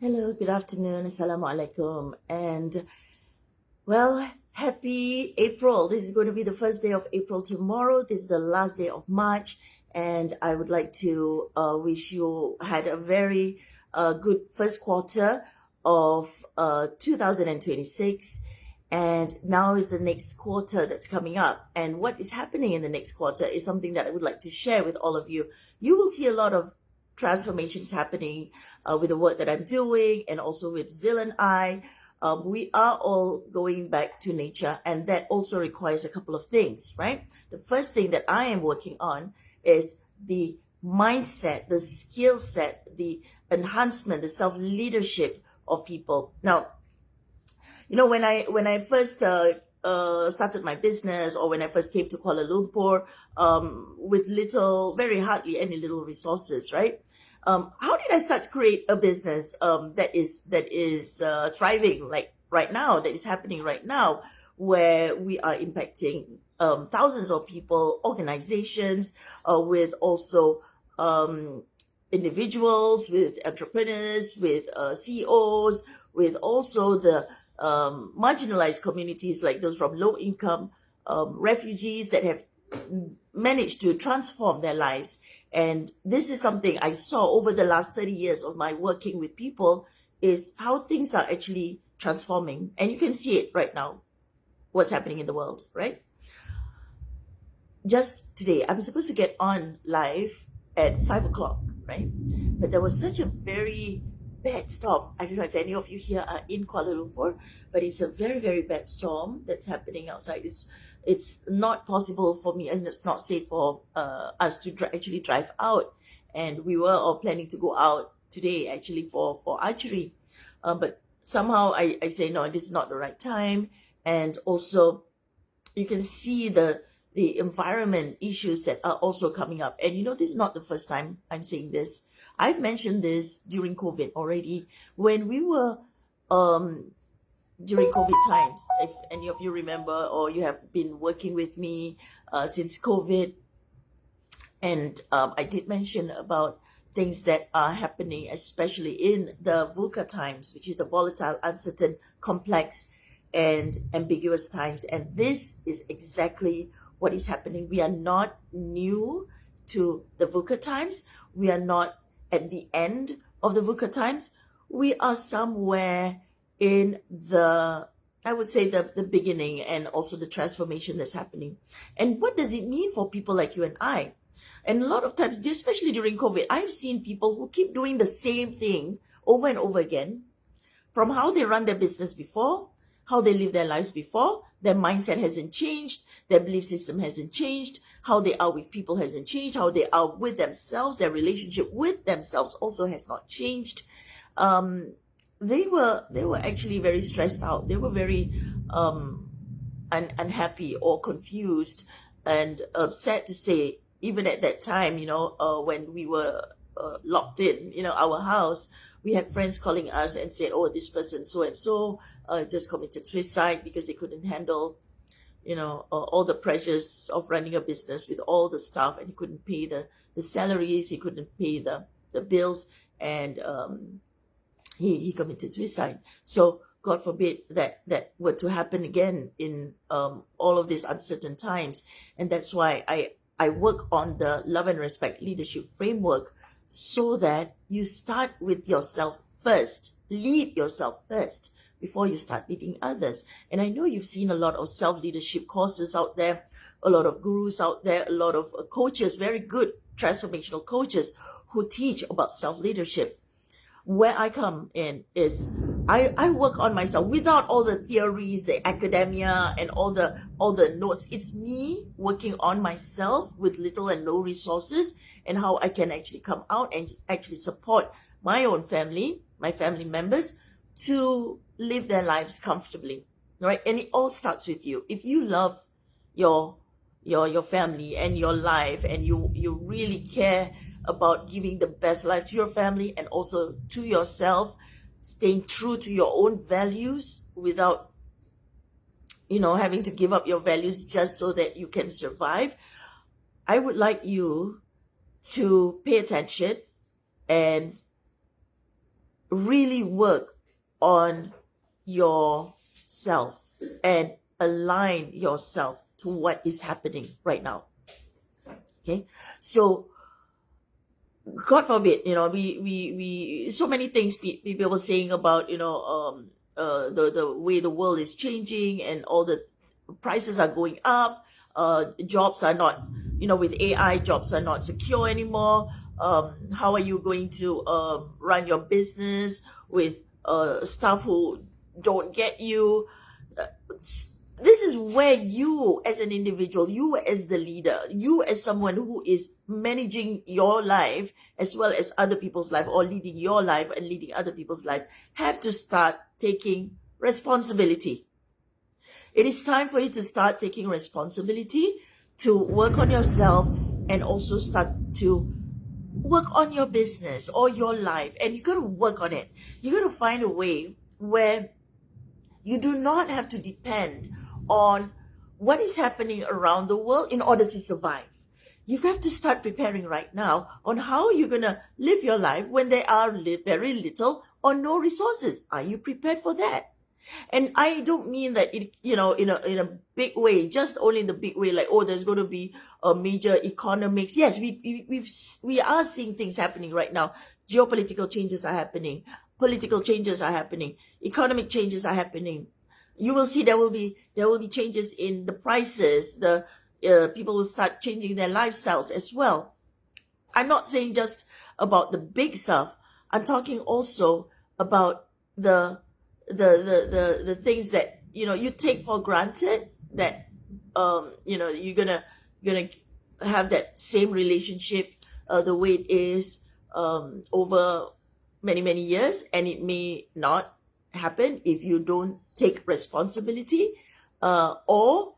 Hello, good afternoon. Assalamu alaikum. And well, happy April. This is going to be the first day of April tomorrow. This is the last day of March. And I would like to wish you had a very good first quarter of 2026. And now is the next quarter that's coming up. And what is happening in the next quarter is something that I would like to share with all of you. You will see a lot of transformations happening with the work that I'm doing and also with Zill and I. We are all going back to nature, and that also requires a couple of things, right? The first thing that I am working on is the mindset, the skill set, the enhancement, the self leadership of people. Now, when I first started my business, or when I first came to Kuala Lumpur, with very hardly any little resources, right? How did I start to create a business that is thriving, like right now, that is happening right now, where we are impacting thousands of people, organizations, with also individuals, with entrepreneurs, with CEOs, with also the marginalized communities, like those from low income refugees that have managed to transform their lives. And this is something I saw over the last 30 years of my working with people, is how things are actually transforming. And you can see it right now, what's happening in the world, right? Just today, I'm supposed to get on live at 5 o'clock, right? But there was such a very bad storm. I don't know if any of you here are in Kuala Lumpur, but it's a very, very bad storm that's happening outside. It's not possible for me, and it's not safe for us to actually drive out. And we were all planning to go out today, actually, for archery. But somehow I say, no, this is not the right time. And also, you can see the environment issues that are also coming up. And this is not the first time I'm saying this. I've mentioned this during COVID already, when we were during COVID times. If any of you remember, or you have been working with me since COVID, and I did mention about things that are happening, especially in the VUCA times, which is the volatile, uncertain, complex, and ambiguous times. And this is exactly what is happening. We are not new to the VUCA times. We are not at the end of the VUCA times. We are somewhere in I would say, the beginning, and also the transformation that's happening. And what does it mean for people like you and I? And a lot of times, especially during COVID, I've seen people who keep doing the same thing over and over again, from how they run their business before, how they live their lives before. Their mindset hasn't changed, their belief system hasn't changed, how they are with people hasn't changed, how they are with themselves, their relationship with themselves also has not changed. They were actually very stressed out. They were very unhappy or confused, and sad to say, even at that time, when we were locked in, our house, we had friends calling us and said, oh, this person so and so just committed suicide because they couldn't handle all the pressures of running a business with all the staff, and he couldn't pay the salaries, he couldn't pay the bills, and he committed suicide. So God forbid that were to happen again in all of these uncertain times. And that's why I work on the love and respect leadership framework, so that you start with yourself first, lead yourself first before you start leading others. And I know you've seen a lot of self leadership courses out there, a lot of gurus out there, a lot of coaches, very good transformational coaches who teach about self leadership. Where I come in is I work on myself without all the theories, the academia, and all the notes. It's me working on myself with little and no resources, and how I can actually come out and actually support my own family, my family members, to live their lives comfortably. Right? And it all starts with you. If you love your your family and your life, and you really care about giving the best life to your family and also to yourself, staying true to your own values without having to give up your values just so that you can survive, I would like you to pay attention and really work on yourself and align yourself to what is happening right now. Okay, so God forbid, we so many things people were saying about, the way the world is changing and all the prices are going up. Jobs are not, with AI, jobs are not secure anymore. How are you going to run your business with staff who don't get you? Uh, this is where you as an individual, you as the leader, you as someone who is managing your life as well as other people's life, or leading your life and leading other people's life, have to start taking responsibility. It is time for you to start taking responsibility, to work on yourself, and also start to work on your business or your life. And you got to work on it. You got to find a way where you do not have to depend on what is happening around the world in order to survive. You have to start preparing right now on how you're going to live your life when there are very little or no resources. Are you prepared for that? And I don't mean that it, in a big way, just only in the big way, like, oh, there's going to be a major economics. Yes, we are seeing things happening right now. Geopolitical changes are happening, political changes are happening, economic changes are happening. You will see there will be changes in the prices. The people will start changing their lifestyles as well. I'm not saying just about the big stuff. I'm talking also about the things that you take for granted, that you're gonna have that same relationship the way it is over many years, and it may not happen if you don't take responsibility or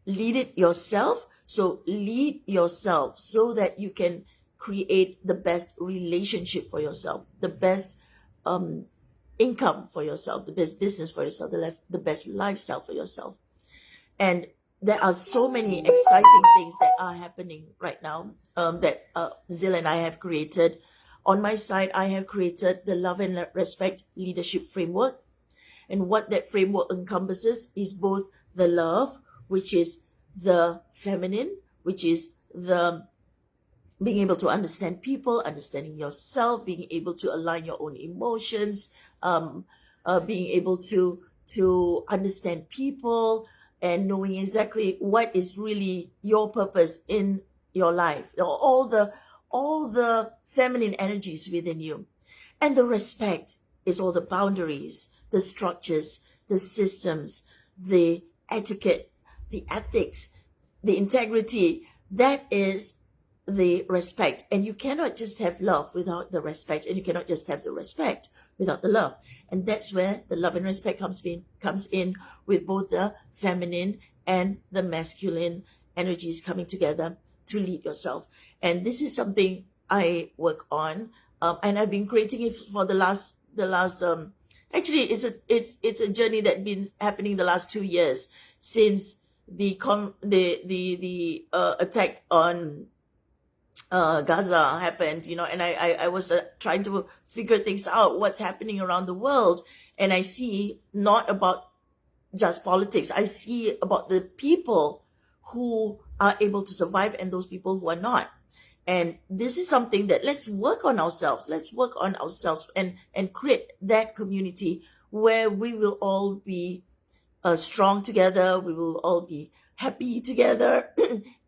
lead it yourself. So lead yourself so that you can create the best relationship for yourself, the best income for yourself, the best business for yourself, the best lifestyle for yourself. And there are so many exciting things that are happening right now that Zil and I have created. On my side, I have created the Love and Respect Leadership Framework. And what that framework encompasses is both the love, which is the feminine, which is the being able to understand people, understanding yourself, being able to align your own emotions, being able to understand people, and knowing exactly what is really your purpose in your life. All the feminine energies within you. And the respect is all the boundaries, the structures, the systems, the etiquette, the ethics, the integrity. That is the respect. And you cannot just have love without the respect, and you cannot just have the respect without the love. And that's where the love and respect comes in with both the feminine and the masculine energies coming together to lead yourself. And this is something I work on, and I've been creating it for the last actually it's a journey that's been happening the last 2 years since the attack on Gaza happened, and I was trying to figure things out, what's happening around the world. And I see not about just politics. I see about the people who are able to survive and those people who are not. And this is something that let's work on ourselves. Let's work on ourselves and create that community where we will all be strong together. We will all be happy together.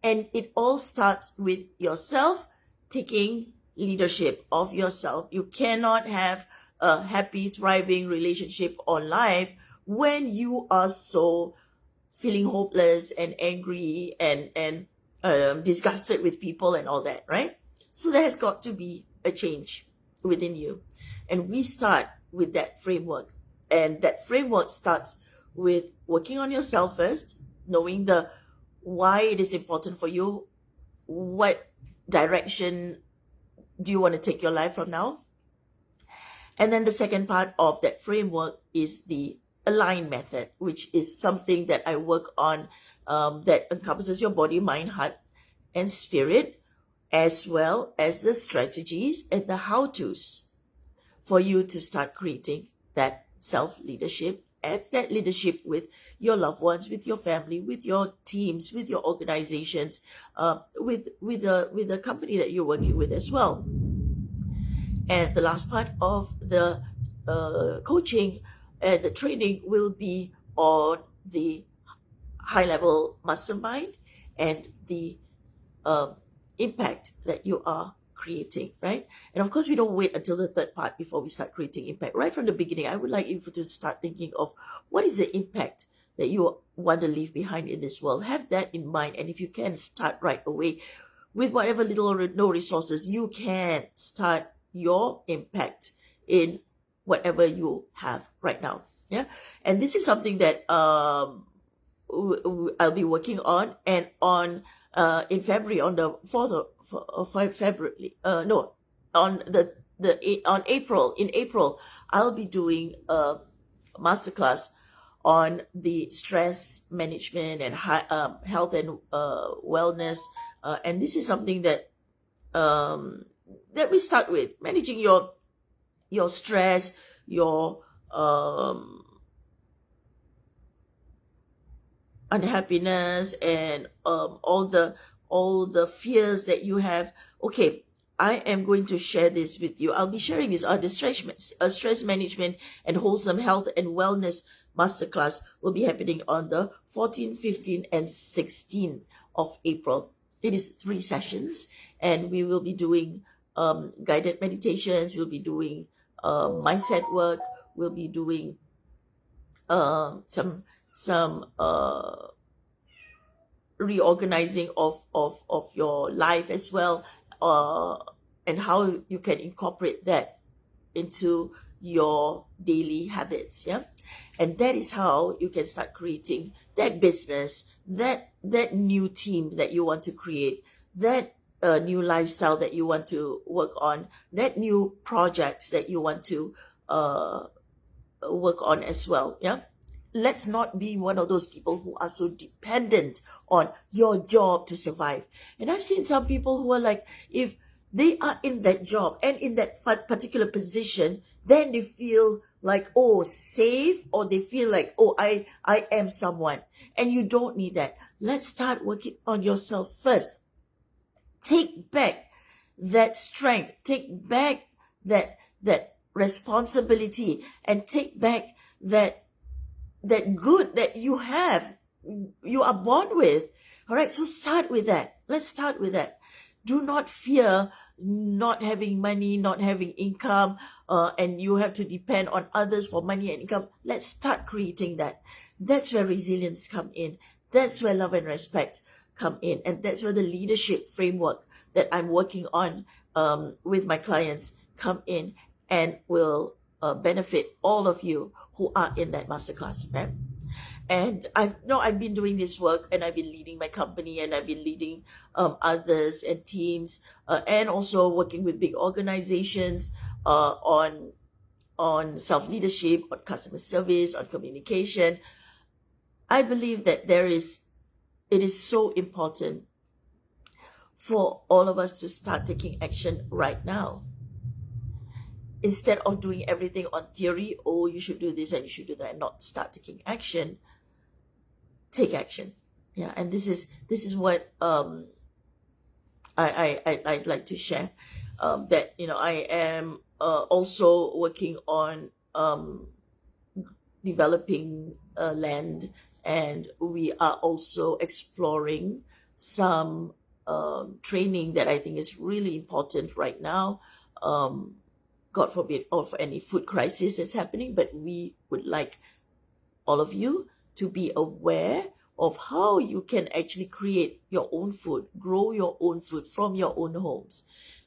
And it all starts with yourself taking leadership of yourself. You cannot have a happy, thriving relationship or life when you are so feeling hopeless and angry and disgusted with people and all that, right? So there has got to be a change within you. And we start with that framework. And that framework starts with working on yourself first, knowing the why it is important for you, what direction do you want to take your life from now. And then the second part of that framework is the align method, which is something that I work on, that encompasses your body, mind, heart, and spirit, as well as the strategies and the how-tos for you to start creating that self leadership and that leadership with your loved ones, with your family, with your teams, with your organizations, with the company that you're working with as well. And the last part of the coaching and the training will be on the high level mastermind and the um, impact that you are creating, right? And of course, we don't wait until the third part before we start creating impact. Right from the beginning, I would like you to start thinking of what is the impact that you want to leave behind in this world. Have that in mind. And if you can, start right away with whatever little or no resources, you can start your impact in whatever you have right now. Yeah. And this is something that I'll be working on, and on in February, on the 4th of February, no, on on April, in April, I'll be doing a masterclass on the stress management and health and wellness, and this is something that we start with managing your stress, your unhappiness, and all the fears that you have. Okay, I am going to share this with you. I'll be sharing this on the stress management and wholesome health and wellness masterclass will be happening on the 14th, 15th, and 16th of April. It is 3 sessions, and we will be doing guided meditations. We'll be doing mindset work. We'll be doing some reorganizing of your life as well, and how you can incorporate that into your daily habits. Yeah, and that is how you can start creating that business, that new team that you want to create, that new lifestyle that you want to work on, that new projects that you want to work on as well. Yeah, let's not be one of those people who are so dependent on your job to survive. And I've seen some people who are like, if they are in that job and in that particular position, then they feel like, oh, safe, or they feel like, oh, I am someone. And you don't need that. Let's start working on yourself first. Take back that strength, take back that responsibility, and take back that good that you have, you are born with. All right, so start with that. Let's start with that. Do not fear not having money, not having income, and you have to depend on others for money and income. Let's start creating that. That's where resilience come in. That's where love and respect come in, and that's where the leadership framework that I'm working on with my clients come in, and will benefit all of you who are in that masterclass, right? And I've been doing this work, and I've been leading my company, and I've been leading others and teams, and also working with big organizations on self leadership, on customer service, on communication. I believe that it is so important for all of us to start taking action right now, instead of doing everything on theory. Oh, you should do this and you should do that, and not start taking action. Take action. Yeah, and this is what I'd like to share, that I am also working on developing land, and we are also exploring some training that I think is really important right now. God forbid of any food crisis that's happening, but we would like all of you to be aware of how you can actually create your own food, grow your own food from your own homes.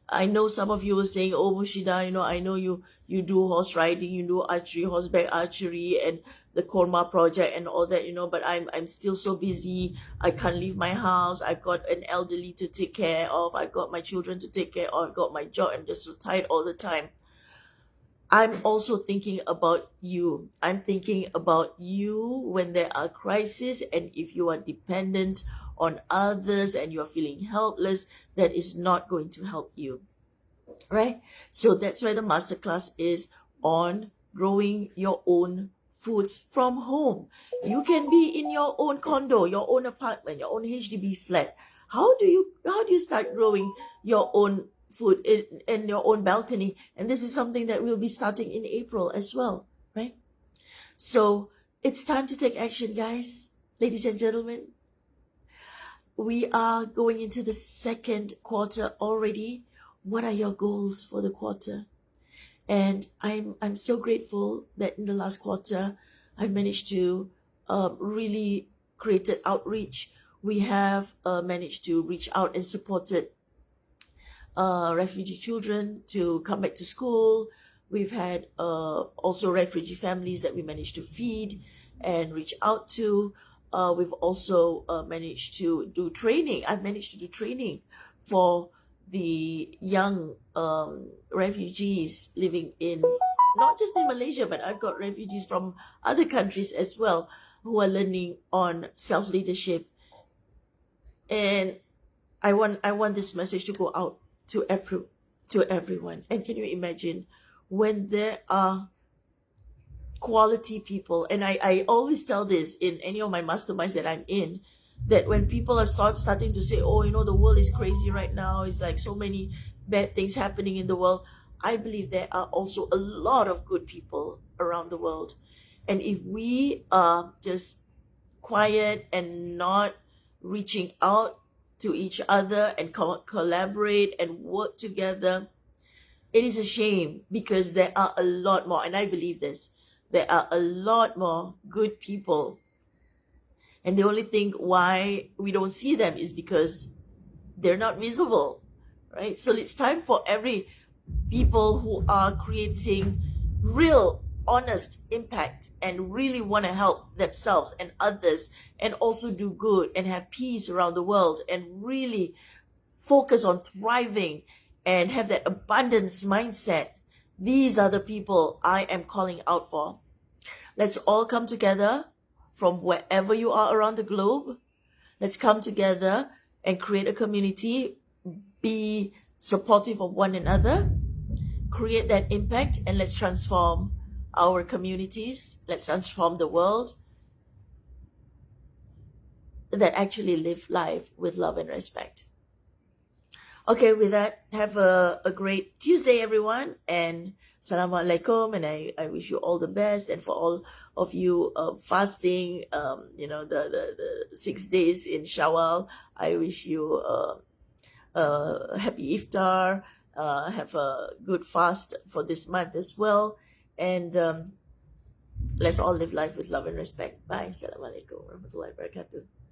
I know some of you were saying, oh, Mushida, I know you do horse riding, you do archery, horseback archery, and the Korma project and all that, but I'm still so busy. I can't leave my house. I've got an elderly to take care of. I've got my children to take care of. I've got my job. I'm just so tired all the time. I'm also thinking about you. I'm thinking about you when there are crises, and if you are dependent on others and you're feeling helpless, that is not going to help you. right? So that's why the masterclass is on growing your own foods from home. You can be in your own condo, your own apartment, your own HDB flat. How do you start growing your own food in your own balcony? And this is something that we'll be starting in April as well, right? So it's time to take action, guys, ladies and gentlemen. We are going into the second quarter already. What are your goals for the quarter? And I'm so grateful that in the last quarter I managed to really created outreach. We have managed to reach out and supported refugee children to come back to school. We've had also refugee families that we managed to feed and reach out to. We've also managed to do training. I've managed to do training for the young refugees living in not just in Malaysia, but I've got refugees from other countries as well who are learning on self leadership. And I want this message to go out to everyone. And can you imagine when there are quality people, and I always tell this in any of my masterminds that I'm in, that when people are starting to say, oh, the world is crazy right now, it's like so many bad things happening in the world, I believe there are also a lot of good people around the world. And if we are just quiet and not reaching out to each other and collaborate and work together, it is a shame, because there are a lot more, and I believe this, there are a lot more good people. And the only thing why we don't see them is because they're not visible, right? So it's time for every people who are creating real honest impact and really want to help themselves and others, and also do good and have peace around the world, and really focus on thriving and have that abundance mindset. These are the people I am calling out for. Let's all come together from wherever you are around the globe. Let's come together and create a community, be supportive of one another, create that impact, and let's transform our communities. Let's transform the world that actually live life with love and respect. Okay, with that, have a great Tuesday, everyone, and Assalamualaikum, and I wish you all the best. And for all of you fasting, the 6 days in Shawwal, I wish you happy iftar. Have a good fast for this month as well, and let's all live life with love and respect. Bye. Assalamualaikum warahmatullahi wabarakatuh.